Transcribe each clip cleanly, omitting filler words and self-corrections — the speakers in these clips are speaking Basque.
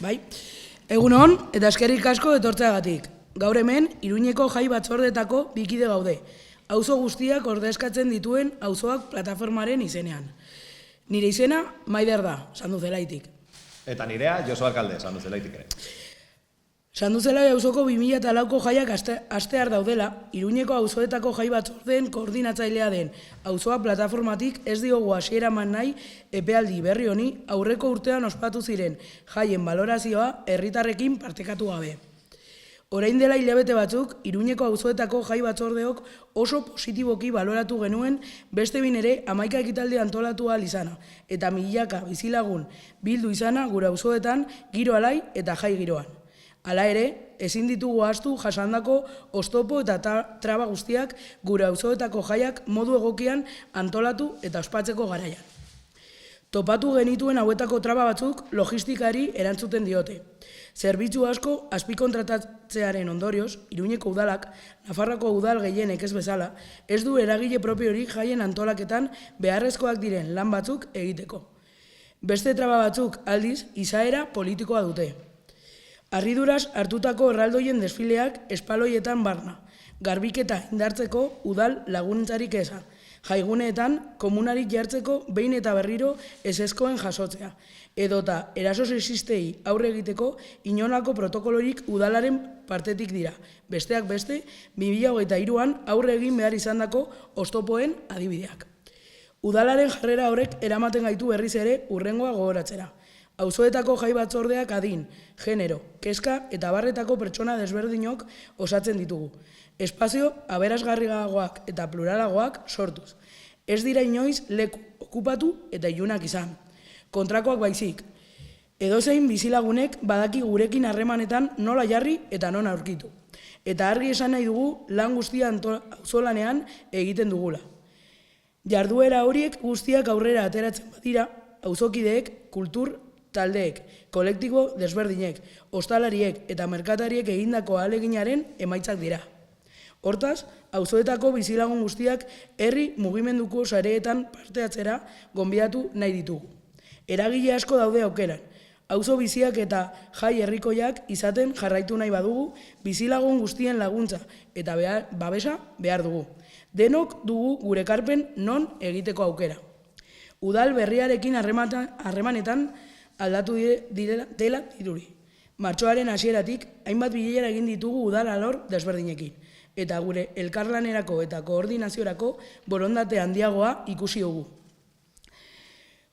Bai, egun hon eta eskerrik asko etortzeagatik. Gaur hemen, Iruñeko jai batzordetako bikide gaude. Auzo guztiak ordezkatzen dituen auzoak plataformaren izenean. Nire izena, Maider da, Sanduzelaitik. Eta nirea, Josu Alkalde, Sanduzelaitik ere. Sanduzelai auzoko 2004ko jaiak astear daudela, Iruñeko auzoetako jai batzordeen koordinatzailea den auzoa plataformatik ez diogu hasiera eman nahi epealdi berri honi aurreko urtean ospatu ziren jaien balorazioa herritarrekin partekatu gabe. Orain dela hilabete batzuk, Iruñeko auzoetako jai batzordeok oso positiboki baloratu genuen beste bin ere 11 ekitaldi antolatu ahal izana, eta milaka bizilagun bildu izana gure auzoetan giro alai eta jai giroan. Hala ere, ezin ditugu ahaztu jasandako oztopo eta traba guztiak gure auzoetako jaiak modu egokian antolatu eta ospatzeko garaian. Topatu genituen hauetako traba batzuk logistikari erantzuten diote. Zerbitzu asko azpikontratatzearen ondorioz, Iruñeko udalak, Nafarroako udal gehienek ez bezala, ez du eragile propiorik jaien antolaketan beharrezkoak diren lan batzuk egiteko. Beste traba batzuk aldiz izaera politikoa dute. Harriduraz hartutako erraldoien desfileak espaloietan barna, garbiketa indartzeko udal laguntzarik eza, jaiguneetan komunarik jartzeko behin eta berriro ezezkoen jasotzea, edota eraso sexistei aurre egiteko inolako protokolorik udalaren partetik dira, besteak beste 2023an aurre egin behar izandako oztopoen adibideak. Udalaren jarrera horrek eramaten gaitu berriz ere hurrengoa gogoratzera. Auzoetako jai batzordeak adin, genero, kezka eta barretako pertsona desberdinok osatzen ditugu. Espazio aberasgarriagoak eta pluralagoak sortuz. Ez dira inoiz leku okupatu eta ilunak izan. Kontrakoak baizik. Edozein bizilagunek badaki gurekin harremanetan nola jarri eta non aurkitu. Eta argi esan nahi dugu lan guztia auzolanean egiten dugula. Jarduera horiek guztiak aurrera ateratzen badira, auzokideek, kultur taldeek, kolektibo desberdinek, ostalariek eta merkatariek egindako ahaleginaren emaitzak dira. Hortaz, auzoetako bizilagun guztiak herri mugimenduko sareetan parte hartzera gonbidatu nahi ditugu. Eragile asko daude aukeran. Auzo biziak eta jai herrikoiak izaten jarraitu nahi badugu, bizilagun guztien laguntza eta babesa behar dugu. Denok dugu gure ekarpen non egiteko aukera. Udal berriarekin harremanetan aldatu dela dirudi. Martxoaren hasieratik hainbat bilera egin ditugu udal alor desberdinekin, eta gure elkarlanerako eta koordinaziorako borondate handiagoa ikusi dugu.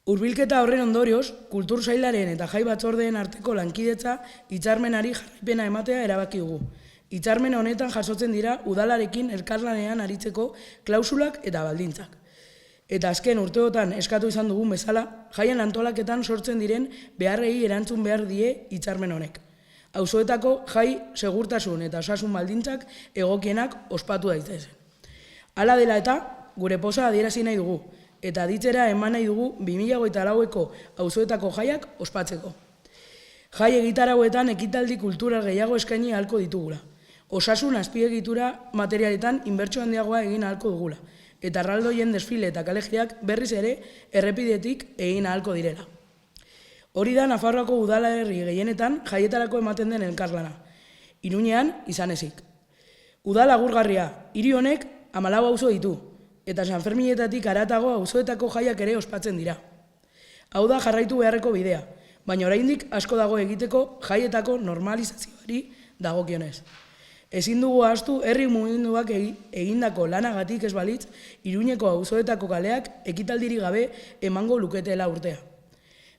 Hurbilketa horren ondorioz, kultur sailaren eta jai batzordeen arteko lankidetza hitzarmenari jarraipena ematea erabaki dugu. Hitzarmen honetan jasotzen dira udalarekin elkarlanean aritzeko klausulak eta baldintzak. Eta azken urteotan eskatu izan dugun bezala, jaien antolaketan sortzen diren beharrei erantzun behar die hitzarmen honek. Auzoetako jai segurtasun eta osasun baldintzak egokienak ospatu daitezen. Hala dela eta, gure poza adierazi nahi dugu, eta aditzera eman nahi dugu 2024ko auzoetako jaiak ospatzeko. Jai egitarauetan ekitaldi kultural gehiago eskaini ahalko ditugula. Osasun azpiegitura materialetan inbertsio handiagoa egin ahalko dugula, eta erraldoien desfile eta kalegiak berriz ere errepidetik egin ahalko direla. Hori da Nafarroako udalerri gehienetan jaietarako ematen den elkarlana. Iruñean izan ezik. Udal agurgarria, hiri honek 14 auzo ditu, eta Sanferminetatik haratago auzoetako jaiak ere ospatzen dira. Hau da jarraitu beharreko bidea, baina oraindik asko dago egiteko jaietako normalizazioari dagokionez. Ezin dugu ahaztu herri mugimenduak egindako lanagatik ez balitz, Iruñeko auzoetako kaleak ekitaldirik gabe emango luketela urtea.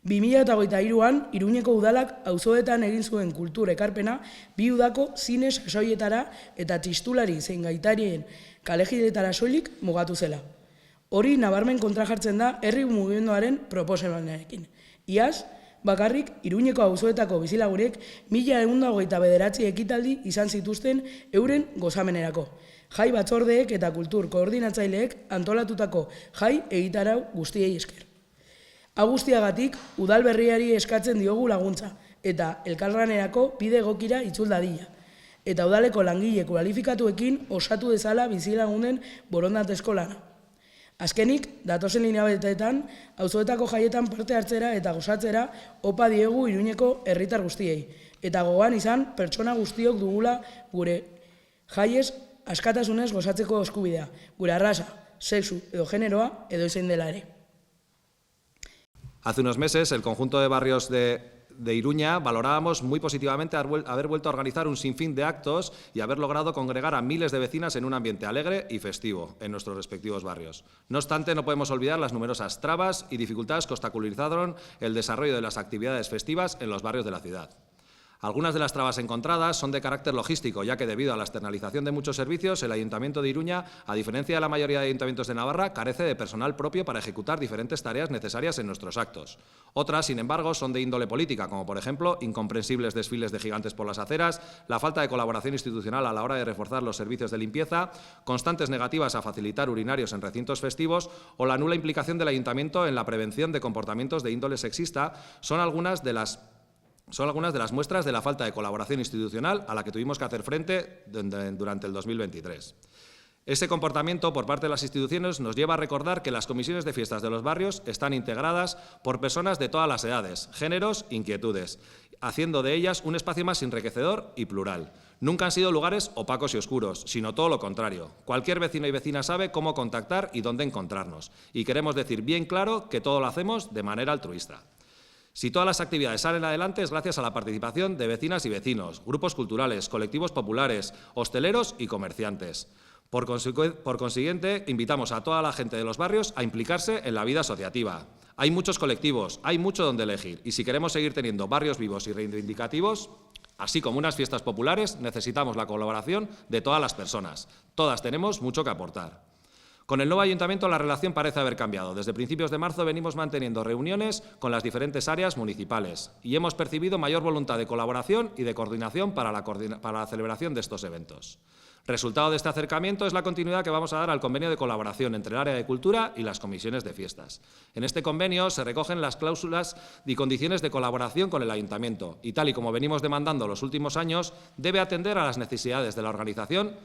2023an Iruñeko udalak auzoetan egin zuen kultur ekarpena bi udako zine sasoietara eta txistulari zein gaitarien kalegietara soilik mugatu zela. Hori nabarmen kontra jartzen da herri mugimenduaren proposamenarekin. Iaz, bakarrik, Iruñeko auzoetako bizilagunek 1129 ekitaldi izan zituzten euren gozamenerako. Jai batzordeek eta kultur koordinatzaileek antolatutako jai egitarau guztiei esker. Guztiagatik, udal berriari eskatzen diogu laguntza, eta elkarlanerako bide egokira itzul dadila. Eta udaleko langile kualifikatuekin osatu dezala bizilagunen borondatezko lana. Azkenik, datozen hilabeteetan, auzoetako jaietan parte hartzera eta gozatzera opa diegu Iruñeko herritar guztiei. Eta gogoan izan, pertsona guztiok dugula gure jaiez askatasunez gozatzeko eskubidea, gure arraza, sexu edo generoa edo zein dela ere. Hace unos meses, el conjunto de barrios de Iruña valorábamos muy positivamente haber vuelto a organizar un sinfín de actos y haber logrado congregar a miles de vecinas en un ambiente alegre y festivo en nuestros respectivos barrios. No obstante, no podemos olvidar las numerosas trabas y dificultades que obstaculizaron el desarrollo de las actividades festivas en los barrios de la ciudad. Algunas de las trabas encontradas son de carácter logístico, ya que debido a la externalización de muchos servicios, el Ayuntamiento de Iruña, a diferencia de la mayoría de ayuntamientos de Navarra, carece de personal propio para ejecutar diferentes tareas necesarias en nuestros actos. Otras, sin embargo, son de índole política, como por ejemplo, incomprensibles desfiles de gigantes por las aceras, la falta de colaboración institucional a la hora de reforzar los servicios de limpieza, constantes negativas a facilitar urinarios en recintos festivos o la nula implicación del Ayuntamiento en la prevención de comportamientos de índole sexista, son algunas de las muestras de la falta de colaboración institucional a la que tuvimos que hacer frente durante el 2023. Ese comportamiento por parte de las instituciones nos lleva a recordar que las comisiones de fiestas de los barrios están integradas por personas de todas las edades, géneros, inquietudes, haciendo de ellas un espacio más enriquecedor y plural. Nunca han sido lugares opacos y oscuros, sino todo lo contrario. Cualquier vecino y vecina sabe cómo contactar y dónde encontrarnos. Y queremos decir bien claro que todo lo hacemos de manera altruista. Si todas las actividades salen adelante es gracias a la participación de vecinas y vecinos, grupos culturales, colectivos populares, hosteleros y comerciantes. Por consiguiente, invitamos a toda la gente de los barrios a implicarse en la vida asociativa. Hay muchos colectivos, hay mucho donde elegir y si queremos seguir teniendo barrios vivos y reivindicativos, así como unas fiestas populares, necesitamos la colaboración de todas las personas. Todas tenemos mucho que aportar. Con el nuevo ayuntamiento la relación parece haber cambiado. Desde principios de marzo venimos manteniendo reuniones con las diferentes áreas municipales y hemos percibido mayor voluntad de colaboración y de coordinación para la celebración de estos eventos. Resultado de este acercamiento es la continuidad que vamos a dar al convenio de colaboración entre el área de cultura y las comisiones de fiestas. En este convenio se recogen las cláusulas y condiciones de colaboración con el ayuntamiento y, tal y como venimos demandando los últimos años, debe atender a las necesidades de la organización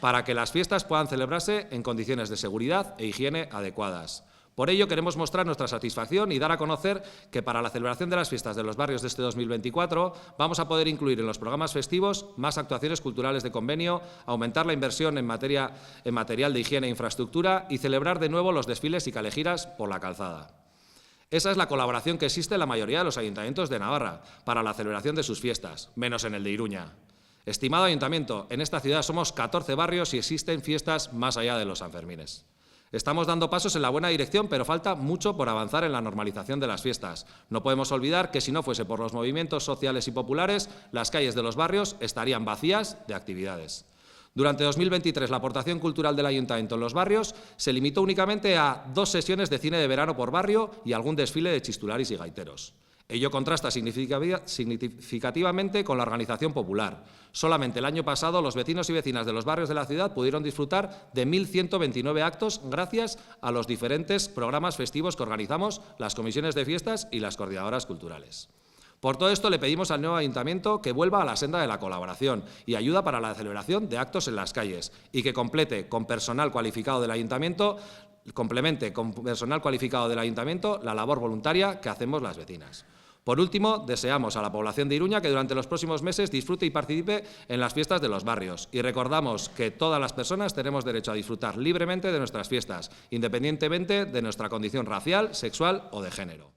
para que las fiestas puedan celebrarse en condiciones de seguridad e higiene adecuadas. Por ello, queremos mostrar nuestra satisfacción y dar a conocer que para la celebración de las fiestas de los barrios de este 2024 vamos a poder incluir en los programas festivos más actuaciones culturales de convenio, aumentar la inversión en material de higiene e infraestructura y celebrar de nuevo los desfiles y calejiras por la calzada. Esa es la colaboración que existe en la mayoría de los ayuntamientos de Navarra para la celebración de sus fiestas, menos en el de Iruña. Estimado ayuntamiento, en esta ciudad somos 14 barrios y existen fiestas más allá de los Sanfermines. Estamos dando pasos en la buena dirección, pero falta mucho por avanzar en la normalización de las fiestas. No podemos olvidar que si no fuese por los movimientos sociales y populares, las calles de los barrios estarían vacías de actividades. Durante 2023, la aportación cultural del Ayuntamiento en los barrios se limitó únicamente a 2 sesiones de cine de verano por barrio y algún desfile de chistularis y gaiteros. Ello contrasta significativamente con la organización popular. Solamente el año pasado, los vecinos y vecinas de los barrios de la ciudad pudieron disfrutar de 1.129 actos gracias a los diferentes programas festivos que organizamos las comisiones de fiestas y las coordinadoras culturales. Por todo esto, le pedimos al nuevo ayuntamiento que vuelva a la senda de la colaboración y ayuda para la celebración de actos en las calles y que complemente con personal cualificado del ayuntamiento la labor voluntaria que hacemos las vecinas. Por último, deseamos a la población de Iruña que durante los próximos meses disfrute y participe en las fiestas de los barrios y recordamos que todas las personas tenemos derecho a disfrutar libremente de nuestras fiestas, independientemente de nuestra condición racial, sexual o de género.